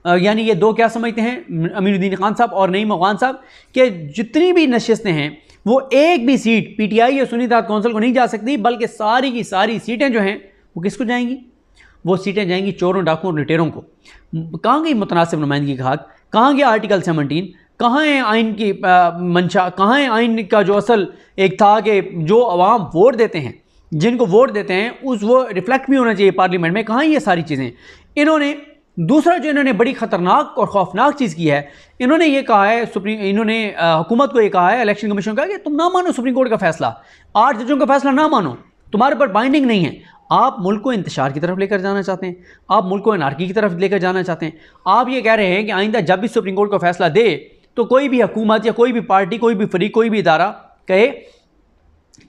यानी ये दो क्या समझते हैं अमीरुद्दीन खान साहब और नईम अफगान साहब कि जितनी भी नशिस्तें हैं वो एक भी सीट पीटीआई या सुन्नी इत्तेहाद कौंसिल को नहीं जा सकती, बल्कि सारी की सारी सीटें जो हैं वो किसको जाएंगी? वो सीटें जाएंगी चोरों, डाकुओं और लुटेरों को। कहाँ गई मुतनासिब नुमाइंदगी का हक? कहाँ गया आर्टिकल 17? कहाँ है आइन की मंशा? कहाँ है आइन का जो असल एक था कि जो अवाम वोट देते हैं, जिनको वोट देते हैं उस वो रिफ्लेक्ट भी होना चाहिए पार्लियामेंट में? कहाँ ये सारी चीज़ें? इन्होंने दूसरा जो इन्होंने बड़ी ख़तरनाक और खौफनाक चीज़ की है, इन्होंने ये कहा है इन्होंने हुकूमत को ये कहा है, इलेक्शन कमीशन का, कि तुम ना मानो सुप्रीम कोर्ट का फैसला, 8 जजों का फैसला ना मानो, तुम्हारे पर बाइंडिंग नहीं है। आप मुल्क को इंतशार की तरफ लेकर जाना चाहते हैं, आप मुल्क को अनार्की की तरफ लेकर जाना चाहते हैं। आप ये कह रहे हैं कि आइंदा जब भी सुप्रीम कोर्ट का फैसला दे तो कोई भी हुकूमत या कोई भी पार्टी, कोई भी फरीक, कोई भी इदारा कहे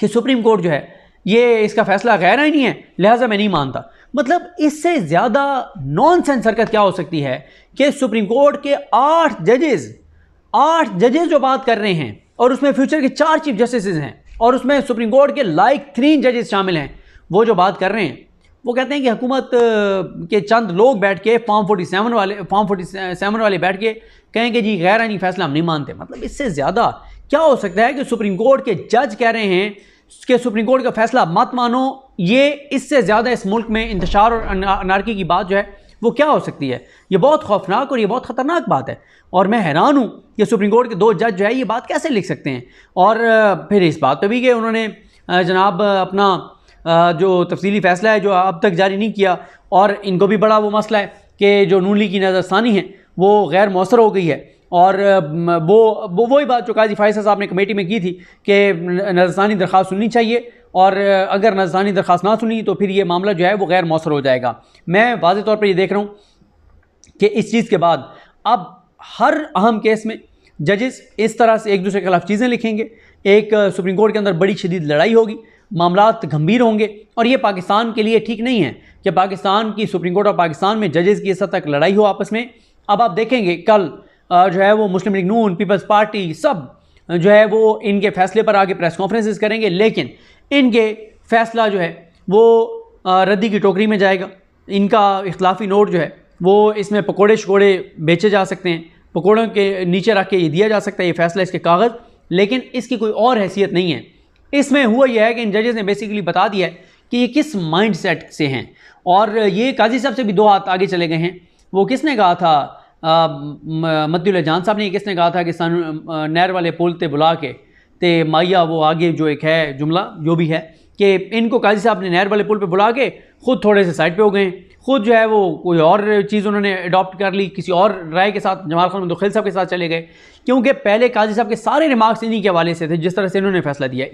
कि सुप्रीम कोर्ट जो है ये इसका फैसला गैर आईनी है, लिहाजा मैं नहीं मानता। मतलब इससे ज़्यादा नॉनसेंस हरकत क्या हो सकती है कि सुप्रीम कोर्ट के 8 जजेस जो बात कर रहे हैं, और उसमें फ्यूचर के 4 चीफ जस्टिस हैं, और उसमें सुप्रीम कोर्ट के लाइक 3 जजेस शामिल हैं, वो जो बात कर रहे हैं वो कहते हैं कि हुकूमत के चंद लोग बैठ के फॉर्म 47 वाले बैठ के कहें कि जी गैर आईनी फैसला हम नहीं मानते। मतलब इससे ज़्यादा क्या हो सकता है कि सुप्रीम कोर्ट के जज कह रहे हैं कि सुप्रीम कोर्ट का फैसला मत मानो। ये इससे ज़्यादा इस मुल्क में इंतशार और अनार्की की बात जो है वो क्या हो सकती है? ये बहुत खौफनाक और ये बहुत ख़तरनाक बात है, और मैं हैरान हूँ कि सुप्रीम कोर्ट के 2 जज जो है ये बात कैसे लिख सकते हैं। और फिर इस बात पर भी कि उन्होंने जनाब अपना जो तफसीली फ़ैसला है जो अब तक जारी नहीं किया, और इनको भी बड़ा वो मसला है कि जो नून लीग की नज़रसानी है वो गैर मौसर हो गई है। और वो वही बात जो काजी फायसा साहब ने कमेटी में की थी कि नज़रसानी दरख्वास्त सुननी चाहिए, और अगर नज़रसानी दरख्वास्त ना सुनी तो फिर ये मामला जो है वो गैर मौसर हो जाएगा। मैं वाज़ेह तौर पर ये देख रहा हूँ कि इस चीज़ के बाद अब हर अहम केस में जजेस इस तरह से एक दूसरे के खिलाफ चीज़ें लिखेंगे, एक सुप्रीम कोर्ट के अंदर बड़ी शदीद लड़ाई होगी, मामलात गंभीर होंगे, और ये पाकिस्तान के लिए ठीक नहीं है कि पाकिस्तान की सुप्रीम कोर्ट और पाकिस्तान में जजेस की इस हद तक लड़ाई हो आपस में। अब आप देखेंगे कल जो है वो मुस्लिम लीग नून, पीपल्स पार्टी सब जो है वो इनके फैसले पर आगे प्रेस कॉन्फ्रेंसेस करेंगे, लेकिन इनके फैसला जो है वो रद्दी की टोकरी में जाएगा। इनका इख्तलाफी नोट जो है वो इसमें पकोड़े शकोड़े बेचे जा सकते हैं, पकोड़ों के नीचे रख के ये दिया जा सकता है ये फैसला, इसके कागज़, लेकिन इसकी कोई और हैसियत नहीं है। इसमें हुआ यह है कि इन जजेस ने बेसिकली बता दिया है कि ये किस माइंड सेट से हैं, और ये काजी साहब से भी 2 हाथ आगे चले गए हैं। वो किसने कहा था, मद्दुल जान साहब ने किसने कहा था कि नहर वाले पुल ते बुला के ते माइया, वो आगे जो एक है जुमला जो भी है कि इनको काजी साहब ने नहर वाले पुल पे बुला के ख़ुद थोड़े से साइड पे हो गए, ख़ुद जो है वो कोई और चीज़ उन्होंने अडॉप्ट कर ली, किसी और राय के साथ जमाल खान मुदखिल साहब के साथ चले गए, क्योंकि पहले काजी साहब के सारे रिमार्क्स इन्हीं के हवाले से थे जिस तरह से इन्होंने फैसला दिया।